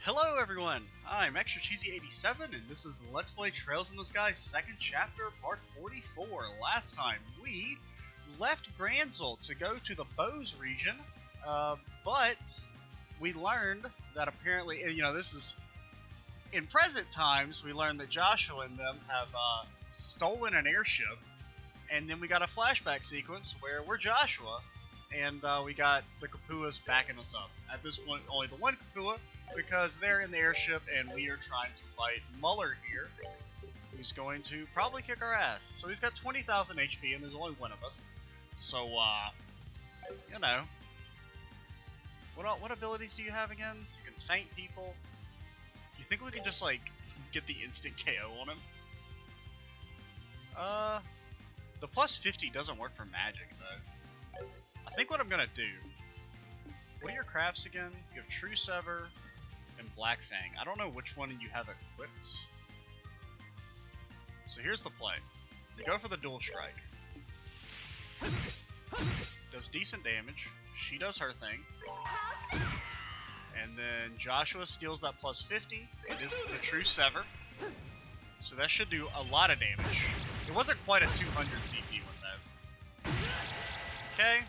Hello everyone, I'm Extra Cheesy 87 and this is Let's Play Trails in the Sky second chapter, part 44. Last time we left Granzel to go to the Bose region, but we learned that apparently, this is in present times, we learned that Joshua and them have stolen an airship, and then we got a flashback sequence where we're Joshua and we got the Kapuas backing us up. At this point, only the one Kapua, because they're in the airship and we are trying to fight Mueller here, who's going to probably kick our ass. So he's got 20,000 HP and there's only one of us. So, what abilities do you have again? You can faint people. You think we can just, get the instant KO on him? The plus 50 doesn't work for magic, though. I think what I'm gonna do... What are your crafts again? You have True Sever and Black Fang. I don't know which one you have equipped. So here's the play. You go for the dual strike. Does decent damage. She does her thing. And then Joshua steals that plus 50. It is the True Sever. So that should do a lot of damage. It wasn't quite a 200 CP with that. Okay.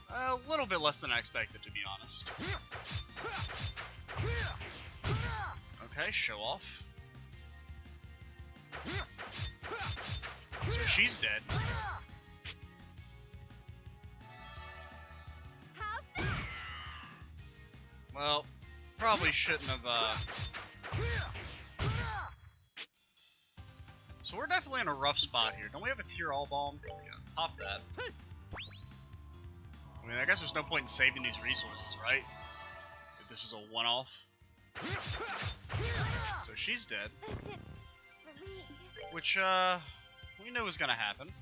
A little bit less than I expected, to be honest. Okay, show off. So she's dead. Well, probably shouldn't have, So we're definitely in a rough spot here. Don't we have a tier all bomb? Yeah, pop that. I mean, I guess there's no point in saving these resources, right? If this is a one-off. So she's dead. Which, we knew was gonna happen.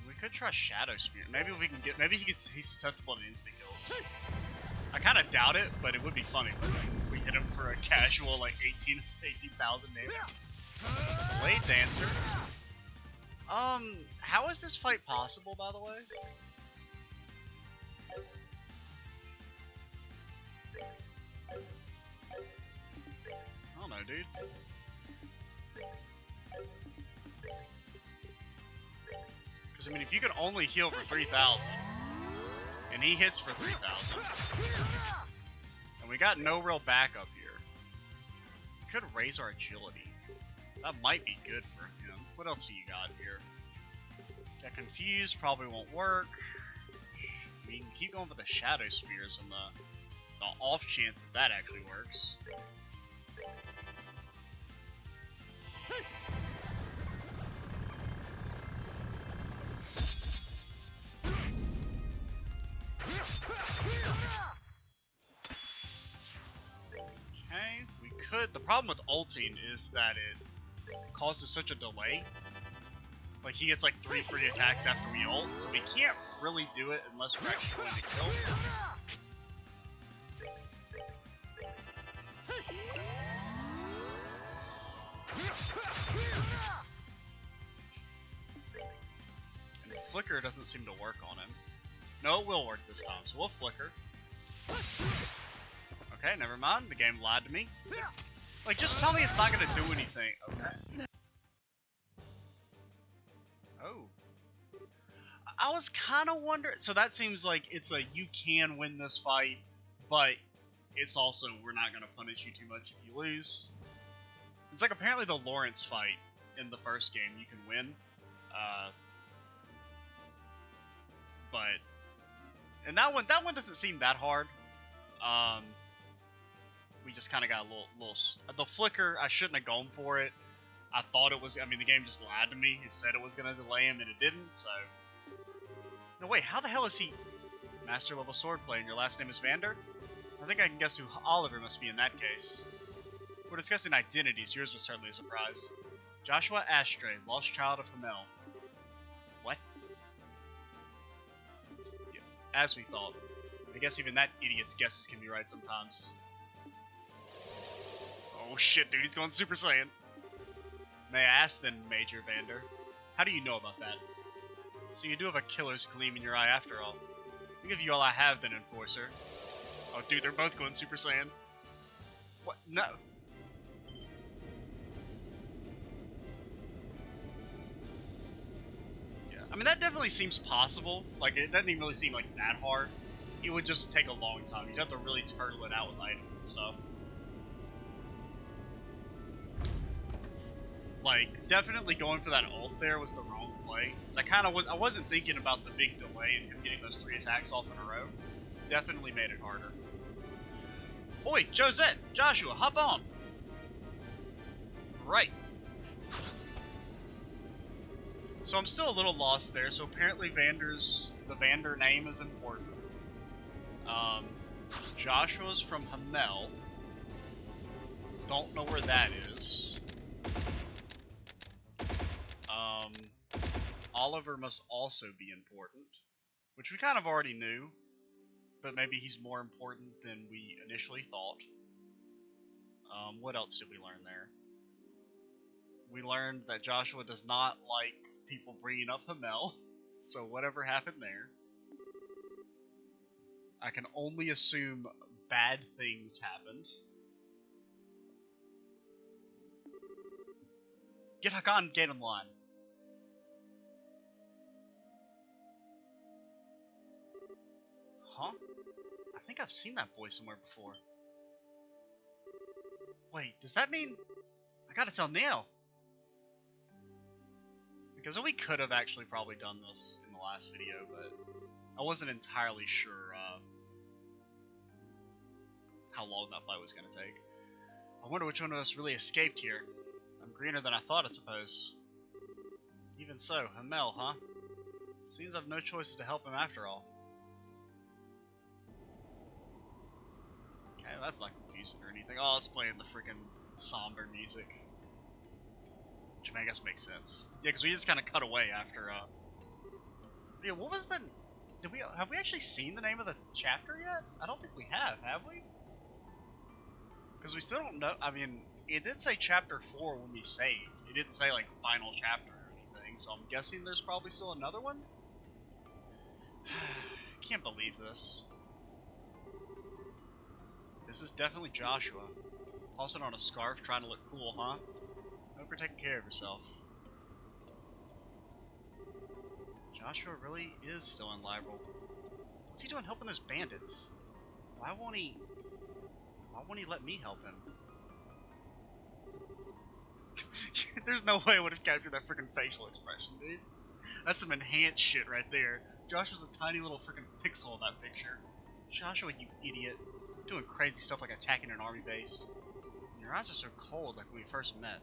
We could try Shadow Spear. Maybe we can get, he's susceptible to instant kills. I kinda doubt it, but it would be funny if we hit him for a casual, 18,000 damage. Blade Dancer. How is this fight possible, by the way? I don't know, dude. Because, I mean, if you can only heal for 3,000, and he hits for 3,000, and we got no real backup here, we could raise our agility. That might be good for him. What else do you got here? Get confused, probably won't work. We can keep going with the Shadow Spears and the off chance that that actually works. Okay, we could. The problem with ulting is that it causes such a delay. Like, he gets 3 free attacks after we ult, so we can't really do it unless we're actually going to kill. And Flicker doesn't seem to work on him. No, it will work this time, so we'll Flicker. Okay, never mind. The game lied to me. Just tell me it's not going to do anything. Okay. Oh. I was kind of wondering... So that seems like it's a you can win this fight, but it's also we're not going to punish you too much if you lose. It's like apparently the Lawrence fight in the first game you can win. And that one doesn't seem that hard. We just kind of got a little... The Flicker, I shouldn't have gone for it. I thought it was... I mean, the game just lied to me. It said it was going to delay him, and it didn't, so... No, wait, how the hell is he... Master level sword player, and your last name is Vander? I think I can guess who Oliver must be in that case. We're discussing identities. Yours was certainly a surprise. Joshua Astray, lost child of Hamel. What? Yeah, as we thought. I guess even that idiot's guesses can be right sometimes. Oh shit, dude, he's going Super Saiyan. May I ask then, Major Vander, how do you know about that? So you do have a killer's gleam in your eye after all. I'll give you all I have then, Enforcer. Oh, dude, they're both going Super Saiyan. What? No. Yeah, I mean, that definitely seems possible. Like, it doesn't even really seem like that hard. It would just take a long time. You'd have to really turtle it out with items and stuff. Like, definitely going for that ult there was the wrong play. Cause I wasn't thinking about the big delay and him getting those 3 attacks off in a row. Definitely made it harder. Oi, Josette, Joshua, hop on. Right. So I'm still a little lost there. So apparently the Vander name is important. Joshua's from Hamel. Don't know where that is. Oliver must also be important, which we kind of already knew, but maybe he's more important than we initially thought. What else did we learn there? We learned that Joshua does not like people bringing up Hamel, so whatever happened there. I can only assume bad things happened. Get Hakan, get in line. Huh? I think I've seen that boy somewhere before. Wait, does that mean... I gotta tell Neil. Because we could have actually probably done this in the last video, but I wasn't entirely sure how long that fight was gonna take. I wonder which one of us really escaped here. I'm greener than I thought, I suppose. Even so, Hamel, huh? Seems I've no choice to help him after all. Okay, that's not confusing or anything. Oh, it's playing the freaking somber music. Which I guess makes sense. Yeah, because we just kind of cut away after, Yeah, what was the... Have we actually seen the name of the chapter yet? I don't think we have we? Because we still don't know... I mean, it did say chapter 4 when we saved. It didn't say, like, final chapter or anything, so I'm guessing there's probably still another one? Can't believe this. This is definitely Joshua. Tossing on a scarf, trying to look cool, huh? Hope you're taking care of yourself. Joshua really is still in Liberal. What's he doing helping those bandits? Why won't he let me help him? There's no way I would have captured that freaking facial expression, dude. That's some enhanced shit right there. Joshua's a tiny little freaking pixel in that picture. Joshua, you idiot. Doing crazy stuff like attacking an army base. And your eyes are so cold like when we first met.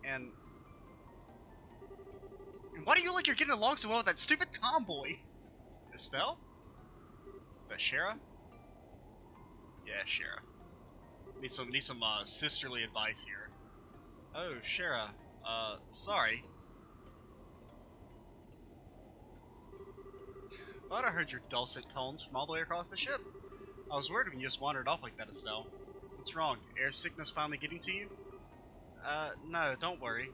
And why do you look like you're getting along so well with that stupid tomboy? Estelle? Is that Shara? Yeah, Shara. Need some sisterly advice here. Oh, Shara. Sorry. Thought I heard your dulcet tones from all the way across the ship. I was worried when you just wandered off like that, Estelle. What's wrong? Air sickness finally getting to you? No, don't worry.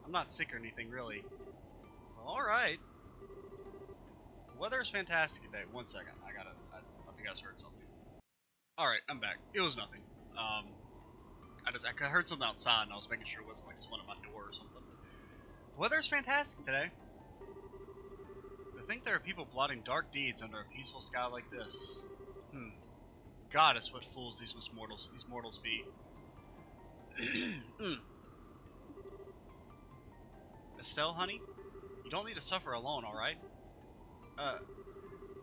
I'm not sick or anything, really. Well, alright. The weather is fantastic today. One second. I think I just heard something. Alright, I'm back. It was nothing. I heard something outside and I was making sure it wasn't like someone at my door or something. The weather is fantastic today. To think there are people plotting dark deeds under a peaceful sky like this. God, it's what fools these mortals be. Estelle, honey, you don't need to suffer alone, alright? I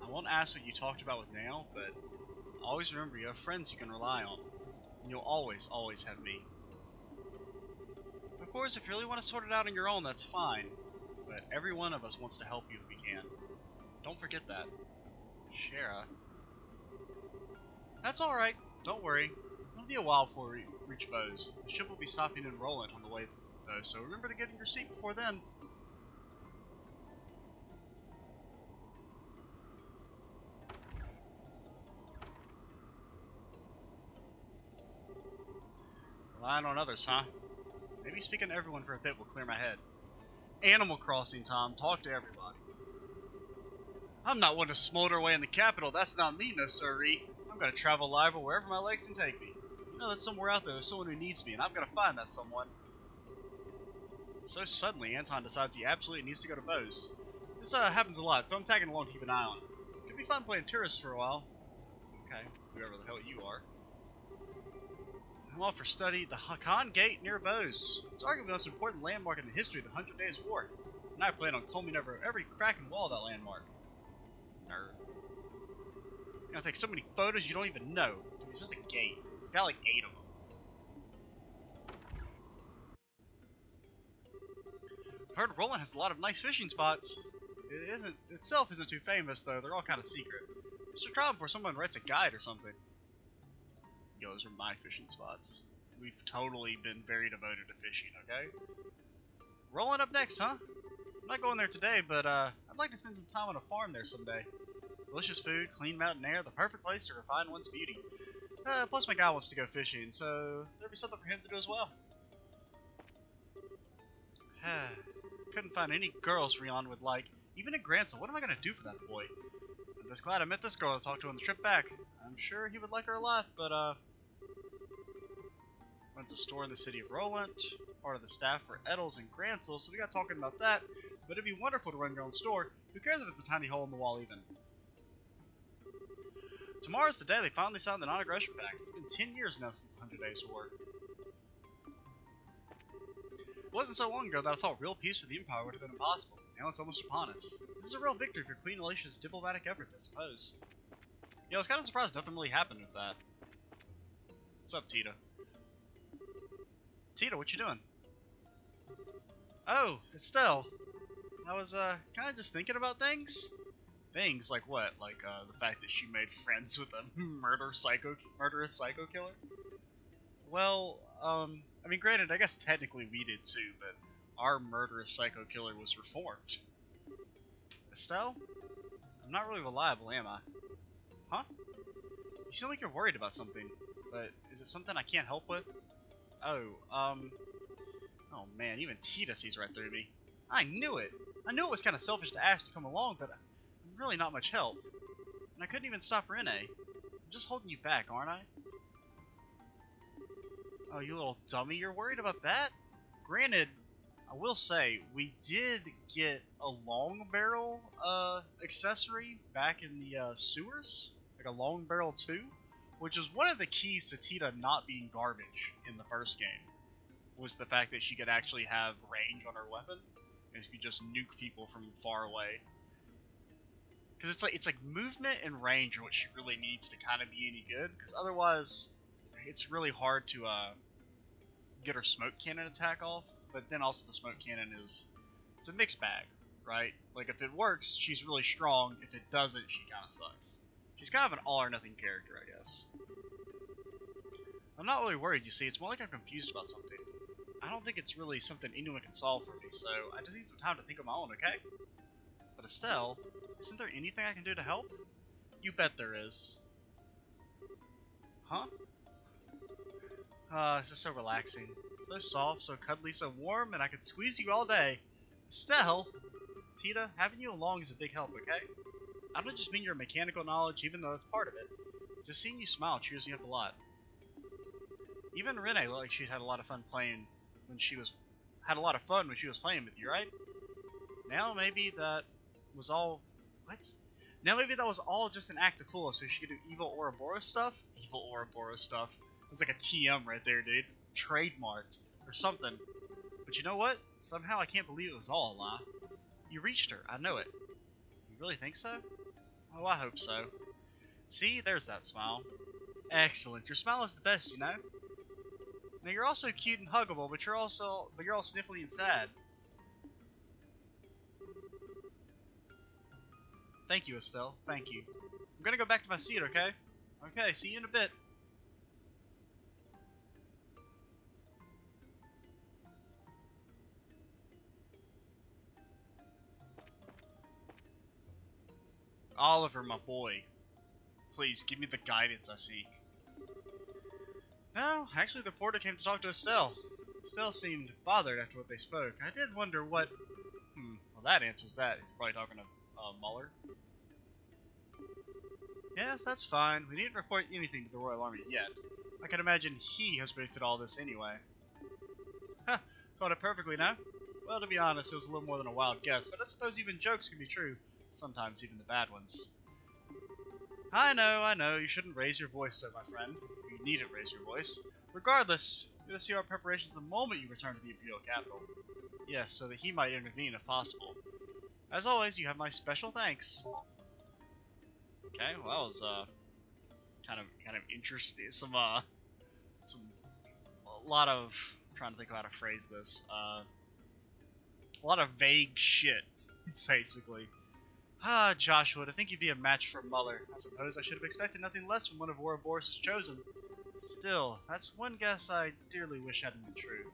won't ask what you talked about with Nail, but always remember you have friends you can rely on. And you'll always, always have me. Of course, if you really want to sort it out on your own, that's fine. But every one of us wants to help you if we can. Don't forget that. Shara. That's alright. Don't worry. It'll be a while before we reach Bose. The ship will be stopping in Roland on the way though, so remember to get in your seat before then. Relying on others, huh? Maybe speaking to everyone for a bit will clear my head. Animal Crossing, Tom. Talk to everybody. I'm not one to smolder away in the capital. That's not me, no sirree. I'm gonna travel live wherever my legs can take me. You know that somewhere out there there's someone who needs me, and I'm gonna find that someone. So suddenly, Anton decides he absolutely needs to go to Bose. This happens a lot, so I'm tagging along to keep an eye on it. Could be fun playing tourist for a while. Okay, whoever the hell you are. I'm off for study the Hakan Gate near Bose. It's arguably the most important landmark in the history of the 100 Days War, and I plan on combing over every crack and wall of that landmark. Nerd. You're gonna take so many photos you don't even know. Dude, it's just a gate. It's got like 8 of them. I've heard Roland has a lot of nice fishing spots. It isn't too famous though. They're all kind of secret. Just try them before someone writes a guide or something. Yo, those are my fishing spots. We've totally been very devoted to fishing, okay? Rolling up next, huh? I'm not going there today, but I'd like to spend some time on a farm there someday. Delicious food, clean mountain air, the perfect place to refine one's beauty. Plus my guy wants to go fishing, so there'll be something for him to do as well. Couldn't find any girls Rion would like. Even a grandson, what am I gonna do for that boy? I'm just glad I met this girl to talk to on the trip back. I'm sure he would like her a lot, but runs a store in the city of Roland, part of the staff for Edels and Gransel, so we got talking about that. But it'd be wonderful to run your own store. Who cares if it's a tiny hole in the wall even? Tomorrow's the day they finally signed the non-aggression pact. It's been 10 years now since the 100 Days War. It wasn't so long ago that I thought real peace with the Empire would have been impossible. Now it's almost upon us. This is a real victory for Queen Alicia's diplomatic efforts, I suppose. Yeah, I was kind of surprised nothing really happened with that. What's up, Tita? Tita, what you doing? Oh, Estelle. I was, kind of just thinking about things. Things like what? Like, the fact that she made friends with a murderous psycho killer? Well, I mean, granted, I guess technically we did too, but our murderous psycho killer was reformed. Estelle? I'm not really reliable, am I? Huh? You seem like you're worried about something, but is it something I can't help with? Oh, oh man, even Tita sees right through me. I knew it! I knew it was kind of selfish to ask to come along, but I'm really not much help. And I couldn't even stop Rene. I'm just holding you back, aren't I? Oh, you little dummy, you're worried about that? Granted, I will say, we did get a long barrel, accessory back in the, sewers. Like a long barrel 2. Which is one of the keys to Tita not being garbage in the first game. Was the fact that she could actually have range on her weapon. And she could just nuke people from far away. Because it's like movement and range are what she really needs to kind of be any good. Because otherwise, it's really hard to get her smoke cannon attack off. But then also the smoke cannon it's a mixed bag, right? Like if it works, she's really strong. If it doesn't, she kind of sucks. She's kind of an all or nothing character, I guess. I'm not really worried, you see. It's more like I'm confused about something. I don't think it's really something anyone can solve for me, so I just need some time to think on my own, okay? But Estelle, isn't there anything I can do to help? You bet there is. Huh? It's just so relaxing. So soft, so cuddly, so warm, and I could squeeze you all day. Estelle! Tita, having you along is a big help, okay? I don't just mean your mechanical knowledge, even though that's part of it. Just seeing you smile cheers me up a lot. Even Rene looked like she'd had a lot of fun playing when she was playing with you, right? Now maybe that was all Now maybe that was all just an act to fool us so she could do evil Ouroboros stuff? Evil Ouroboros stuff. It's like a TM right there, dude. Trademarked. Or something. But you know what? Somehow I can't believe it was all a lie. You reached her, I know it. You really think so? Oh, I hope so. See, there's that smile. Excellent. Your smile is the best, you know? Now you're also cute and huggable, but you're all sniffly and sad. Thank you, Estelle. Thank you. I'm gonna go back to my seat, okay? Okay, see you in a bit. Oliver, my boy. Please, give me the guidance I seek. No, actually the porter came to talk to Estelle. Estelle seemed bothered after what they spoke. I did wonder what... well, that answers that. He's probably talking to, Mueller. Yes, that's fine. We needn't report anything to the Royal Army yet. I can imagine he has predicted all this anyway. Huh, caught it perfectly now. Well, to be honest, it was a little more than a wild guess, but I suppose even jokes can be true. Sometimes even the bad ones. I know, you shouldn't raise your voice, so my friend. You needn't raise your voice. Regardless, you're going to see our preparations the moment you return to the Imperial capital. Yes, so that he might intervene if possible. As always, you have my special thanks. Okay, well, that was kind of interesting. A lot of, I'm trying to think of how to phrase this. A lot of vague shit, basically. Ah, Joshua, to think you'd be a match for Mueller. I suppose I should have expected nothing less from one of Ouroboros' chosen. Still, that's one guess I dearly wish hadn't been true.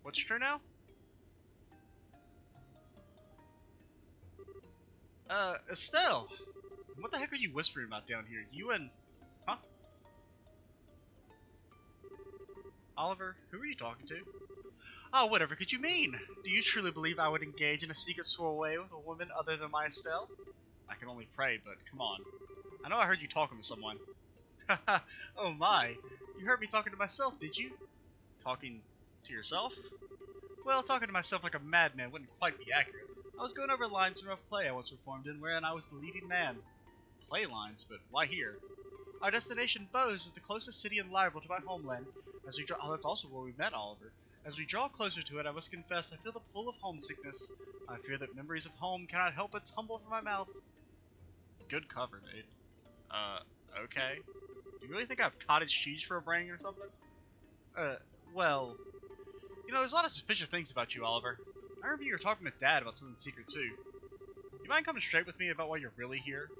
What's true now? Estelle! What the heck are you whispering about down here? You and... Huh? Oliver, who are you talking to? Oh, whatever could you mean? Do you truly believe I would engage in a secret soiree with a woman other than my Estelle? I can only pray, but come on. I know I heard you talking to someone. Haha, oh my. You heard me talking to myself, did you? Talking to yourself? Well, talking to myself like a madman wouldn't quite be accurate. I was going over lines from a play I once performed in wherein I was the leading man. Play lines, but why here? Our destination, Bose, is the closest city and rival to my homeland. As we draw, oh, that's also where we met, Oliver. As we draw closer to it, I must confess I feel the pull of homesickness. I fear that memories of home cannot help but tumble from my mouth. Good cover, dude. Okay. Do you really think I have cottage cheese for a brain or something? Well... You know, there's a lot of suspicious things about you, Oliver. I remember you were talking with Dad about something secret, too. You mind coming straight with me about why you're really here?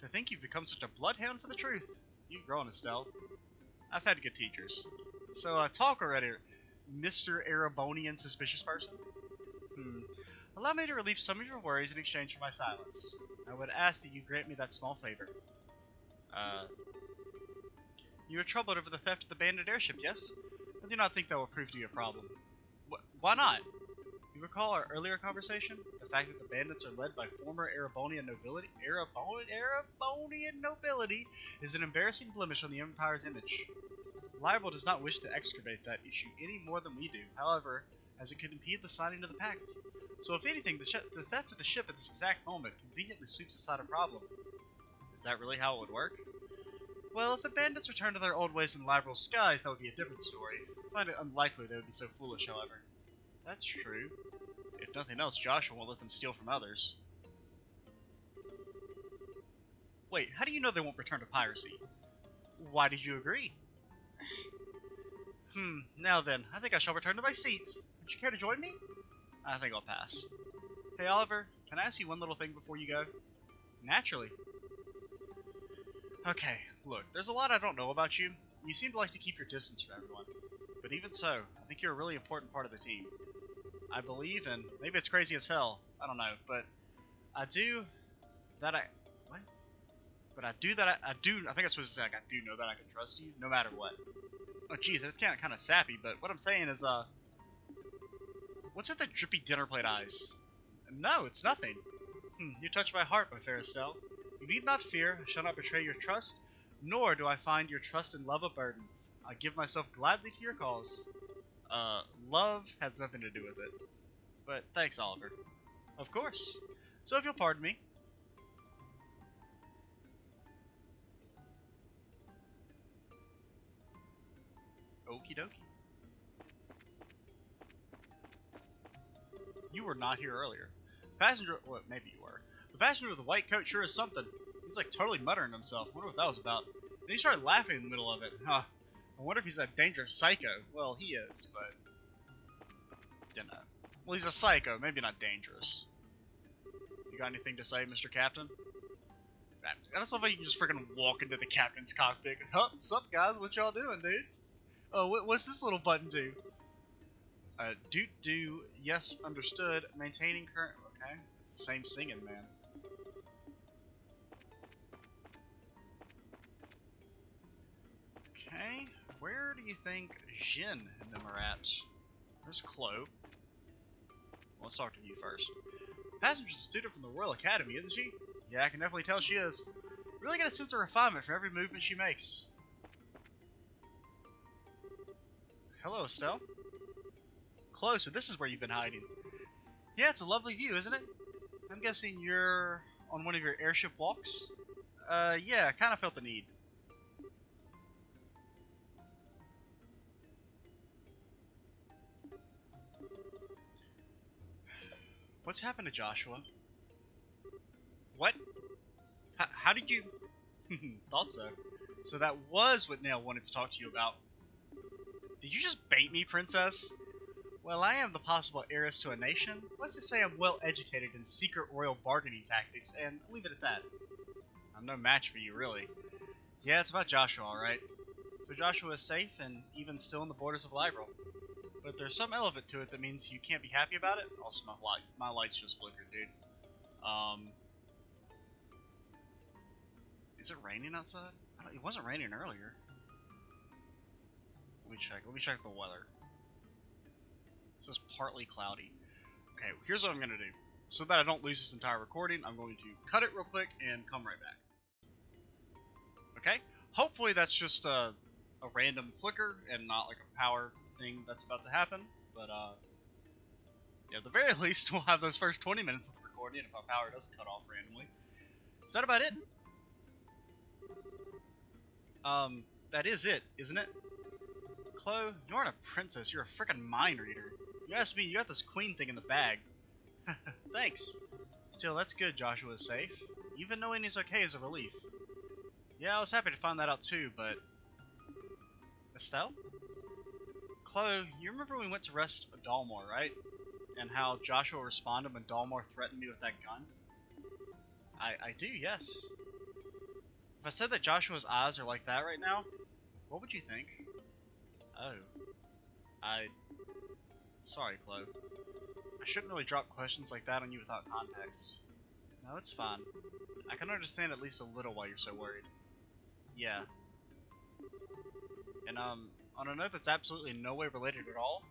To think you've become such a bloodhound for the truth. You've grown, Estelle. I've had good teachers. So, talk already, Mr. Erebonian suspicious person. Allow me to relieve some of your worries in exchange for my silence. I would ask that you grant me that small favor. You are troubled over the theft of the abandoned airship, yes? I do not think that will prove to be a problem. Why not? You recall our earlier conversation? The fact that the bandits are led by former Erebonian nobility? Erebonian nobility is an embarrassing blemish on the Empire's image. Libel does not wish to excavate that issue any more than we do, however, as it could impede the signing of the pact. So if anything, the theft of the ship at this exact moment conveniently sweeps aside a problem. Is that really how it would work? Well, if the bandits return to their old ways in liberal skies, that would be a different story. I find it unlikely they would be so foolish, however. That's true. If nothing else, Joshua won't let them steal from others. Wait, how do you know they won't return to piracy? Why did you agree? Now then, I think I shall return to my seats. Would you care to join me? I think I'll pass. Hey Oliver, can I ask you one little thing before you go? Naturally. Okay, look, there's a lot I don't know about you. You seem to like to keep your distance from everyone. But even so, I think you're a really important part of the team. I believe, and maybe it's crazy as hell, I don't know, but I think I'm supposed to say, like, I do know that I can trust you, no matter what. Oh jeez, that's kind of sappy, but what I'm saying is, what's with the drippy dinner plate eyes? No, it's nothing. You touch my heart, my fair Estelle. You need not fear, I shall not betray your trust, nor do I find your trust and love a burden. I give myself gladly to your cause. Love has nothing to do with it. But thanks, Oliver. Of course. So if you'll pardon me. Okie dokie. You were not here earlier. Passenger, well, maybe you were. The passenger with the white coat sure is something. He's like totally muttering to himself. I wonder what that was about. And he started laughing in the middle of it. Huh. I wonder if he's a dangerous psycho. Well, he is, but... Dunno. Well, he's a psycho. Maybe not dangerous. You got anything to say, Mr. Captain? I just love how you can just freaking walk into the captain's cockpit. Huh? What's up, guys? What y'all doing, dude? Oh, what's this little button do? Do, yes, understood. Maintaining current... Okay. It's the same singing, man. Okay. Where do you think Jin and them are at? There's Chloe. Well, let's talk to you first. Passenger's a student from the Royal Academy, isn't she? Yeah, I can definitely tell she is. Really get a sense of refinement from every movement she makes. Hello, Estelle. Chloe, so this is where you've been hiding. Yeah, it's a lovely view, isn't it? I'm guessing you're on one of your airship walks? Yeah, I kind of felt the need. What's happened to Joshua? What? How did you... Thought so. So that was what Nail wanted to talk to you about. Did you just bait me, princess? Well, I am the possible heiress to a nation. Let's just say I'm well educated in secret royal bargaining tactics, and leave it at that. I'm no match for you, really. Yeah, it's about Joshua, alright. So Joshua is safe, and even still in the borders of Liberal. But there's some element to it that means you can't be happy about it. Also, my lights just flickered, dude. Is it raining outside? It wasn't raining earlier. Let me check the weather. It says partly cloudy. Okay, here's what I'm gonna do. So that I don't lose this entire recording, I'm going to cut it real quick and come right back. Okay? Hopefully that's just a random flicker and not like a power thing that's about to happen. But yeah, at the very least we'll have those first 20 minutes of the recording if our power does cut off randomly. Is that about it? That is it, isn't it? Chloe, you aren't a princess, you're a frickin' mind reader. You asked me, you got this queen thing in the bag. Thanks. Still, that's good Joshua is safe. Even knowing he's okay is a relief. Yeah, I was happy to find that out too, but... Estelle? Chloe, you remember when we went to arrest Dalmor, right? And how Joshua responded when Dalmor threatened me with that gun? I do, yes. If I said that Joshua's eyes are like that right now, what would you think? Oh. Sorry, Chloe. I shouldn't really drop questions like that on you without context. No, it's fine. I can understand at least a little why you're so worried. Yeah. And, on a note that's absolutely no way related at all.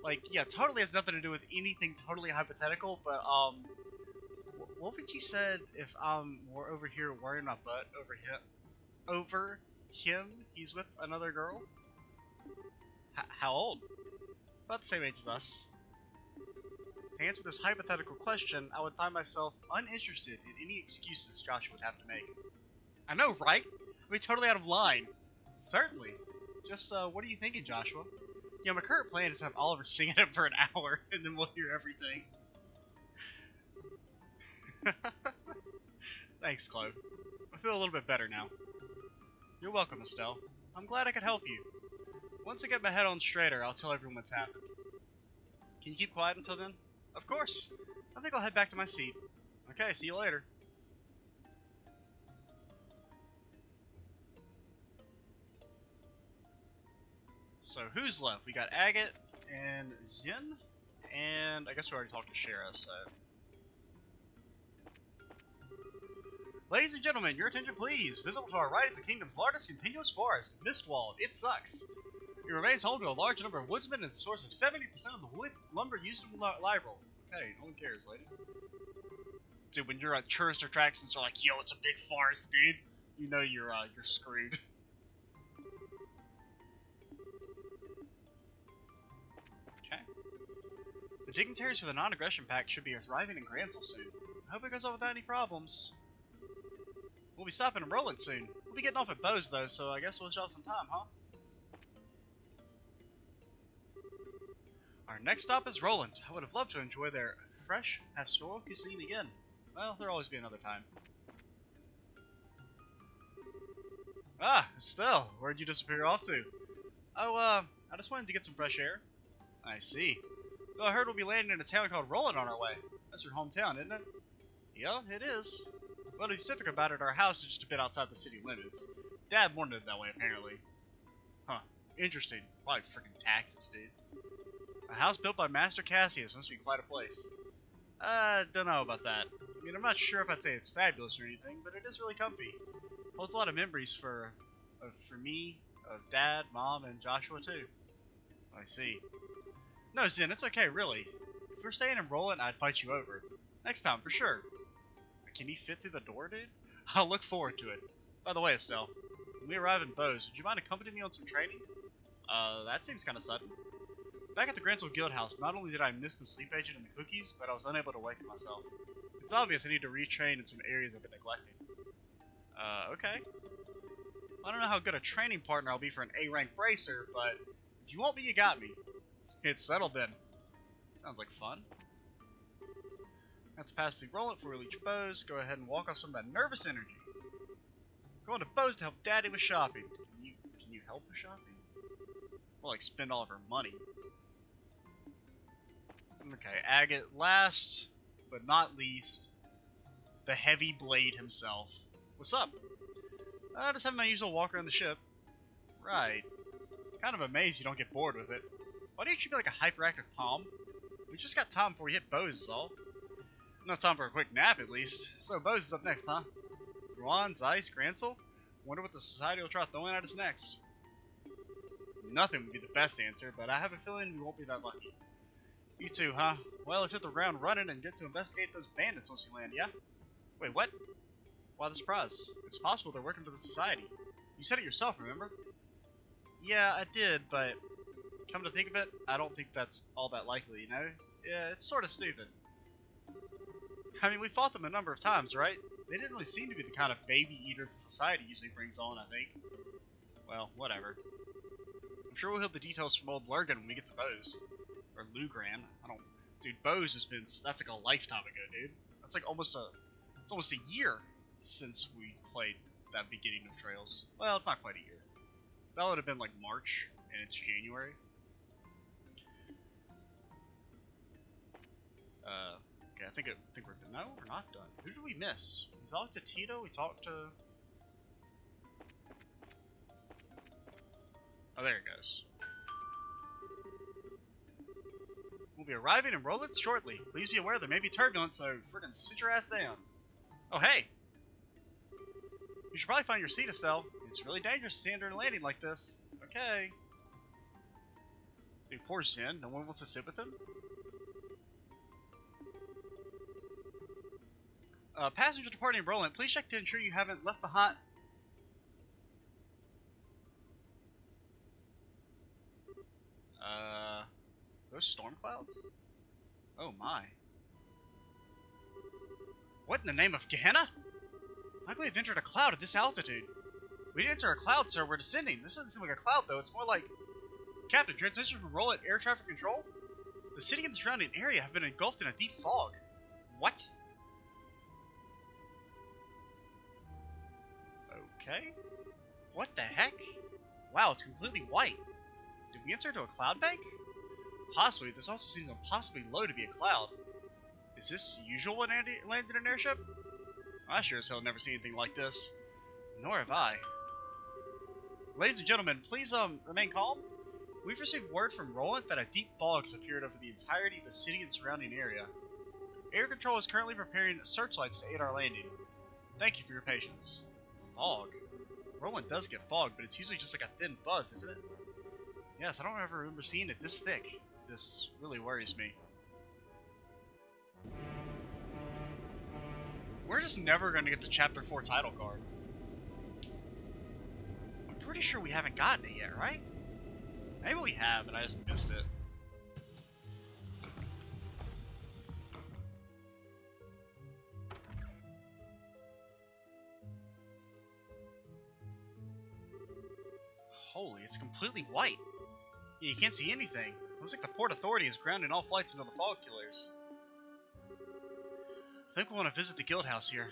Like, yeah, totally has nothing to do with anything totally hypothetical, but, what would you said if, we're over here worrying my butt over him? He's with another girl? How old? About the same age as us. To answer this hypothetical question, I would find myself uninterested in any excuses Joshua would have to make. I know, right? I'd be totally out of line. Certainly. Just, what are you thinking, Joshua? Yeah, my current plan is to have Oliver sing at him for an hour, and then we'll hear everything. Thanks, Chloe. I feel a little bit better now. You're welcome, Estelle. I'm glad I could help you. Once I get my head on straighter, I'll tell everyone what's happened. Can you keep quiet until then? Of course. I think I'll head back to my seat. Okay, see you later. So who's left? We got Agate and Zin, and I guess we already talked to Shara, so... Ladies and gentlemen, your attention please. Visible to our right is the kingdom's largest continuous forest, Mistwald. It sucks. It remains home to a large number of woodsmen and is the source of 70% of the wood lumber used in Liberal. Okay, no one cares, lady. Dude, when you're at tourist attractions, are like, yo, it's a big forest, dude. You know you're screwed. Okay. The dignitaries for the non-aggression pact should be arriving in Gransel soon. I hope it goes off without any problems. We'll be stopping in Roland soon. We'll be getting off at Bose though, so I guess we'll show some time, huh? Our next stop is Roland. I would have loved to enjoy their fresh pastoral cuisine again. Well, there'll always be another time. Ah, Estelle, where'd you disappear off to? Oh, I just wanted to get some fresh air. I see. So I heard we'll be landing in a town called Roland on our way. That's your hometown, isn't it? Yeah, it is. Well, to be specific about it, our house is just a bit outside the city limits. Dad wanted it that way, apparently. Huh. Interesting. Probably freaking taxes, dude. A house built by Master Cassius must be quite a place. Don't know about that. I mean, I'm not sure if I'd say it's fabulous or anything, but it is really comfy. Holds a lot of memories for me, of Dad, Mom, and Joshua too. I see. No, Zen, it's okay, really. If we're staying in Roland, I'd fight you over. Next time, for sure. I Can he fit through the door, dude? I'll look forward to it. By the way, Estelle, when we arrive in Bose, would you mind accompanying me on some training? That seems kind of sudden. Back at the Granzel Guild House, not only did I miss the sleep agent and the cookies, but I was unable to awaken myself. It's obvious I need to retrain in some areas I've been neglecting. Okay. I don't know how good a training partner I'll be for an A-rank bracer, but if you want me, you got me. It's settled then. Sounds like fun. Have to pass through Roland before we reach Bose. Go ahead and walk off some of that nervous energy. Going to Bose to help Daddy with shopping. Can you help with shopping? Well, like spend all of her money. Okay, Agate last, but not least, the Heavy Blade himself. What's up? Just having my usual walk around the ship. Right. Kind of amazed you don't get bored with it. Why don't you be like a hyperactive palm? We just got time before we hit Bose is all. Enough time for a quick nap at least. So Bose is up next, huh? Ruan, Zeiss, Granzel? Wonder what the Society will try throwing at us next. Nothing would be the best answer, but I have a feeling we won't be that lucky. You too, huh? Well, let's hit the ground running and get to investigate those bandits once we land, yeah? Wait, what? Why the surprise? It's possible they're working for the Society. You said it yourself, remember? Yeah, I did, but come to think of it, I don't think that's all that likely, you know? Yeah, it's sort of stupid. I mean, we fought them a number of times, right? They didn't really seem to be the kind of baby eaters the Society usually brings on, I think. Well, whatever. I'm sure we'll hear the details from old Lurgan when we get to Bose. Or Lugran. I don't... Dude, Bose has been... That's like a lifetime ago, dude. That's like almost a... It's almost a year since we played that beginning of Trails. Well, it's not quite a year. That would have been like March, and it's January. Okay, I think we're done. No, we're not done. Who did we miss? We talked to Tito, we talked to... Oh, there it goes. We'll be arriving in Roland shortly. Please be aware there may be turbulence, so friggin' sit your ass down. Oh, hey! You should probably find your seat, Estelle. It's really dangerous to stand during a landing like this. Okay. Dude, poor Zen. No one wants to sit with him? Passenger departing Roland, please check to ensure you haven't left behind... Those storm clouds? Oh my. What in the name of Gehenna? How can we have entered a cloud at this altitude? We didn't enter a cloud, sir. We're descending. This doesn't seem like a cloud, though. It's more like... Captain, transmission from Roland Air Traffic Control? The city and the surrounding area have been engulfed in a deep fog. What? Okay. What the heck? Wow, it's completely white. Did we enter into a cloud bank? Possibly. This also seems impossibly low to be a cloud. Is this usual when landing an airship? I sure as hell never seen anything like this. Nor have I. Ladies and gentlemen, please remain calm. We've received word from Roland that a deep fog has appeared over the entirety of the city and surrounding area. Air Control is currently preparing searchlights to aid our landing. Thank you for your patience. Fog? Roland does get fog, but it's usually just like a thin fuzz, isn't it? Yes, I don't ever remember seeing it this thick. This really worries me. We're just never going to get the Chapter 4 title card. I'm pretty sure we haven't gotten it yet, right? Maybe we have, and I just missed it. Holy, it's completely white. Yeah, you can't see anything. Looks like the Port Authority is grounding all flights into the fog killers. I think we want to visit the guild house here.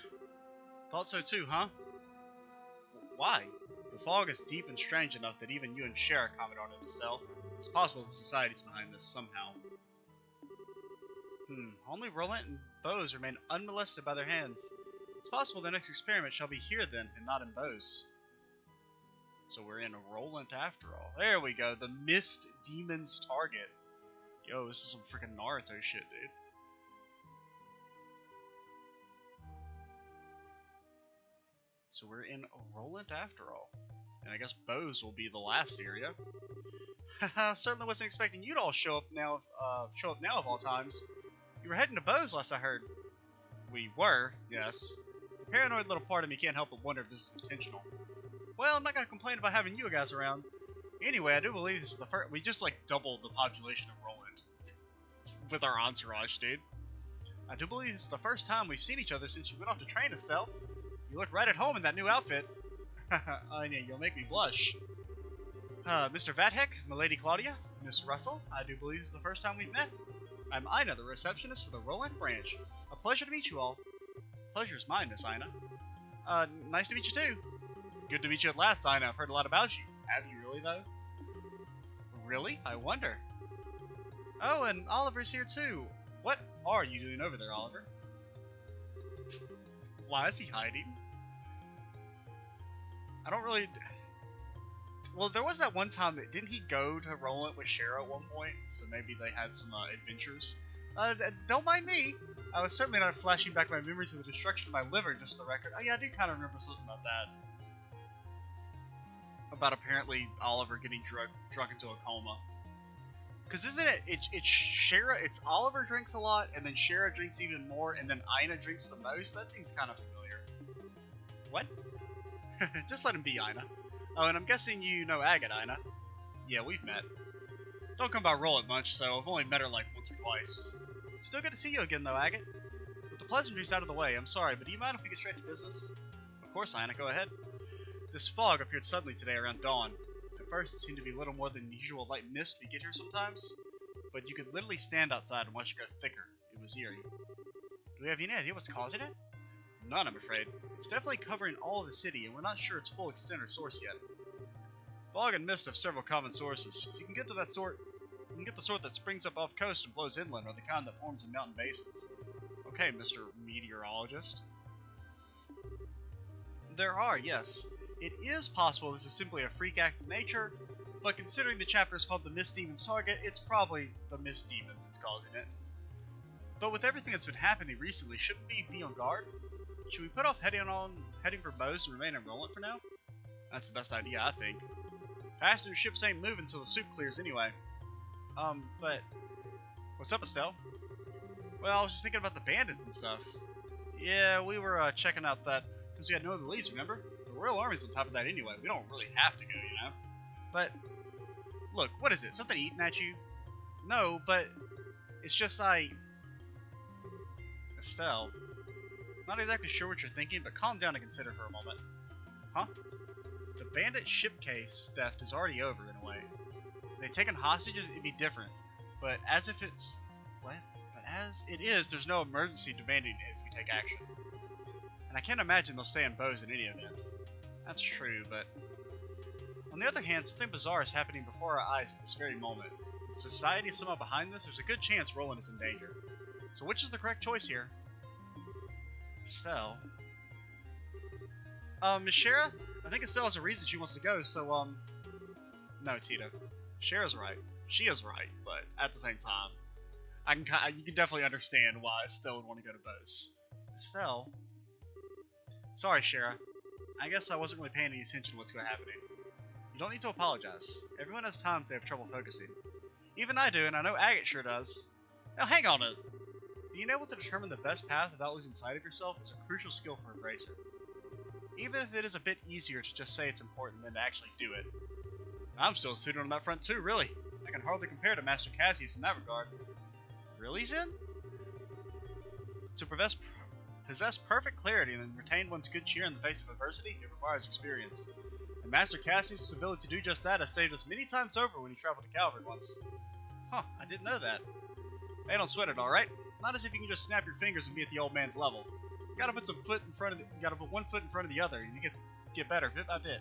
Thought so too, huh? Why? The fog is deep and strange enough that even you and Cher comment on it, Estelle. It's possible the Society's behind this somehow. Only Roland and Bose remain unmolested by their hands. It's possible the next experiment shall be here then, and not in Bose. So we're in Roland after all. There we go, the Mist Demon's target. Yo, this is some freaking Naruto shit, dude. So we're in Roland after all. And I guess Bose will be the last area. Haha, certainly wasn't expecting you to all show up now of all times. You were heading to Bose last I heard. We were, yes. The paranoid little part of me can't help but wonder if this is intentional. Well, I'm not gonna complain about having you guys around. Anyway, I do believe this is the first. We just like doubled the population of Roland with our entourage, dude. I do believe this is the first time we've seen each other since you went off to train, Estelle. You look right at home in that new outfit. I know, you'll make me blush. Mr. Vathek, Milady Claudia, Miss Russell, I do believe this is the first time we've met. I'm Ina, the receptionist for the Roland branch. A pleasure to meet you all. Pleasure's mine, Miss Ina. Nice to meet you too. Good to meet you at last, Ina. I've heard a lot about you. Have you really, though? Really? I wonder. Oh, and Oliver's here too. What are you doing over there, Oliver? Why is he hiding? I don't really... Well, there was that one time that... Didn't he go to Roland with Shara at one point? So maybe they had some adventures. Don't mind me. I was certainly not flashing back my memories of the destruction of my liver, just for the record. Oh yeah, I do kind of remember something about that. About apparently Oliver getting drunk into a coma. Because isn't it, it's Shara, it's Oliver drinks a lot, and then Shara drinks even more, and then Ina drinks the most? That seems kind of familiar. What? Just let him be, Ina. Oh, and I'm guessing you know Agate, Ina. Yeah, we've met. Don't come by Roland much, so I've only met her like once or twice. Still good to see you again though, Agate. With the pleasantries out of the way, I'm sorry, but do you mind if we get straight to business? Of course, Ina, go ahead. This fog appeared suddenly today around dawn. At first, it seemed to be little more than the usual light mist we get here sometimes, but you could literally stand outside and watch it go thicker. It was eerie. Do we have any idea what's causing it? None, I'm afraid. It's definitely covering all of the city, and we're not sure its full extent or source yet. Fog and mist have several common sources. You can get to that sort. You can get the sort that springs up off coast and flows inland, or the kind that forms in mountain basins. Okay, Mr. Meteorologist. There are, yes. It is possible this is simply a freak act of nature, but considering the chapter is called the Mist Demon's Target, it's probably the Mist Demon that's causing it. But with everything that's been happening recently, shouldn't we be on guard? Should we put off heading for Bose and remain in Roland for now? That's the best idea, I think. Passenger ships ain't moving until the soup clears anyway. But... What's up, Estelle? Well, I was just thinking about the bandits and stuff. Yeah, we were checking out that, because we had no other leads, remember? The Royal Army's on top of that anyway. We don't really have to go, you know? But, look, what is it? Something eating at you? No, but it's just Estelle, not exactly sure what you're thinking, but calm down and consider for a moment. Huh? The bandit ship case theft is already over in a way. If they'd taken hostages, it'd be different. But as if it's... What? But as it is, there's no emergency demanding it if we take action. And I can't imagine they'll stay in Bose in any event. That's true, but... On the other hand, something bizarre is happening before our eyes at this very moment. If society is somehow behind this, there's a good chance Roland is in danger. So which is the correct choice here? Estelle? Miss Shara? I think Estelle has a reason she wants to go, so, no, Tito. Shara's right. She is right, but at the same time, you can definitely understand why Estelle would want to go to Bose. Estelle? Sorry, Shara. I guess I wasn't really paying any attention to what's happening. You don't need to apologize. Everyone has times they have trouble focusing. Even I do, and I know Agate sure does. Now hang on it. Being able to determine the best path without losing sight of yourself is a crucial skill for a bracer. Even if it is a bit easier to just say it's important than to actually do it. I'm still a student on that front too, really. I can hardly compare to Master Cassius in that regard. Really, Zen? To possess perfect clarity and then retain one's good cheer in the face of adversity, it requires experience. And Master Cassius' ability to do just that has saved us many times over when he traveled to Calvary once. Huh, I didn't know that. Hey, don't sweat it, alright? Not as if you can just snap your fingers and be at the old man's level. You gotta put one foot in front of the other, and you get better bit by bit.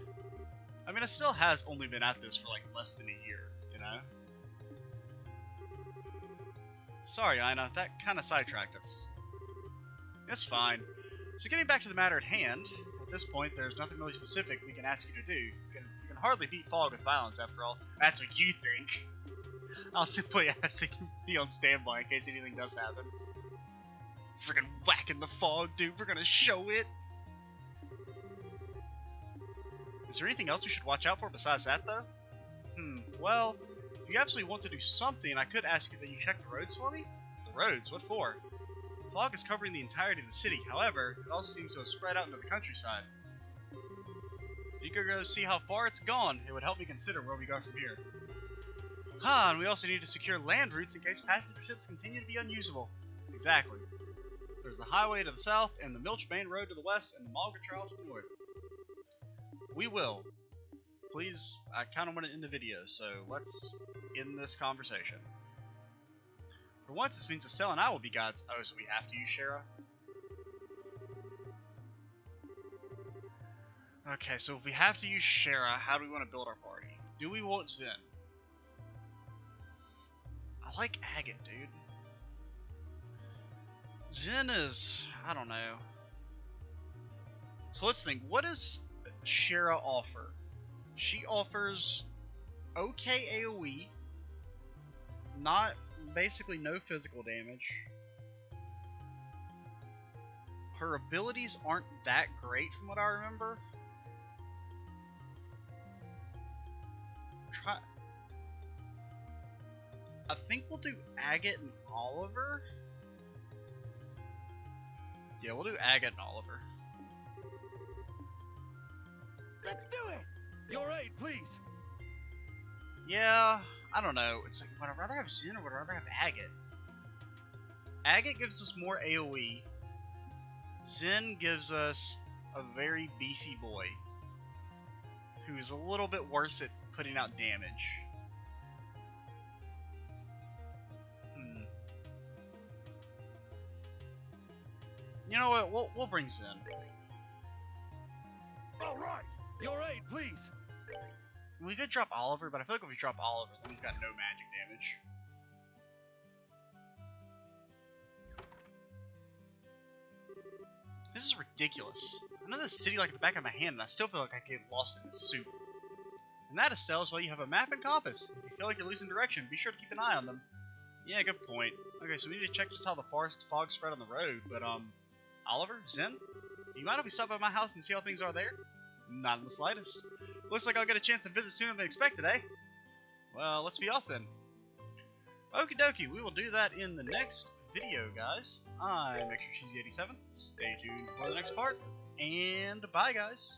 I mean, it still has only been at this for like less than a year, you know? Sorry, Ina, that kinda sidetracked us. It's fine. So getting back to the matter at hand, at this point there's nothing really specific we can ask you to do. You can hardly beat fog with violence after all. That's what you think. I'll simply ask that you be on standby in case anything does happen. Friggin' whacking the fog, dude. We're gonna show it. Is there anything else we should watch out for besides that, though? Well, if you absolutely want to do something, I could ask you that you check the roads for me? The roads? What for? Fog is covering the entirety of the city, however, it also seems to have spread out into the countryside. If you could go see how far it's gone, it would help me consider where we go from here. And we also need to secure land routes in case passenger ships continue to be unusable. Exactly. There's the highway to the south, and the Milch Main Road to the west, and the Mulga Trail to the north. We will. Please, I kind of want to end the video, so let's end this conversation. For once, this means Estelle and I will be gods. Oh, so we have to use Shara? Okay, so if we have to use Shara, how do we want to build our party? Do we want Zen? I like Agate, dude. Zen is... I don't know. So let's think. What does Shara offer? She offers okay AoE. Not... basically no physical damage. Her abilities aren't that great from what I remember. I think we'll do Agate and Oliver. Yeah, we'll do Agate and Oliver. Let's do it! Your aid, please! Yeah, I don't know. It's like, would I rather have Zen or would I rather have Agate? Agate gives us more AoE. Zen gives us a very beefy boy who's a little bit worse at putting out damage. You know what? We'll bring Zen. All right, your aid, please. We could drop Oliver, but I feel like if we drop Oliver, then we've got no magic damage. This is ridiculous. I know this city like the back of my hand, and I still feel like I get lost in this soup. And that, Estelle, is why you have a map and compass. If you feel like you're losing direction, be sure to keep an eye on them. Yeah, good point. Okay, so we need to check just how the fog spread on the road, but Oliver? Zen? Do you mind if we stop by my house and see how things are there? Not in the slightest. Looks like I'll get a chance to visit sooner than expected, eh? Well, let's be off then. Okie dokie, we will do that in the next video, guys. I'm Extra Cheesy 87. Stay tuned for the next part, and bye, guys.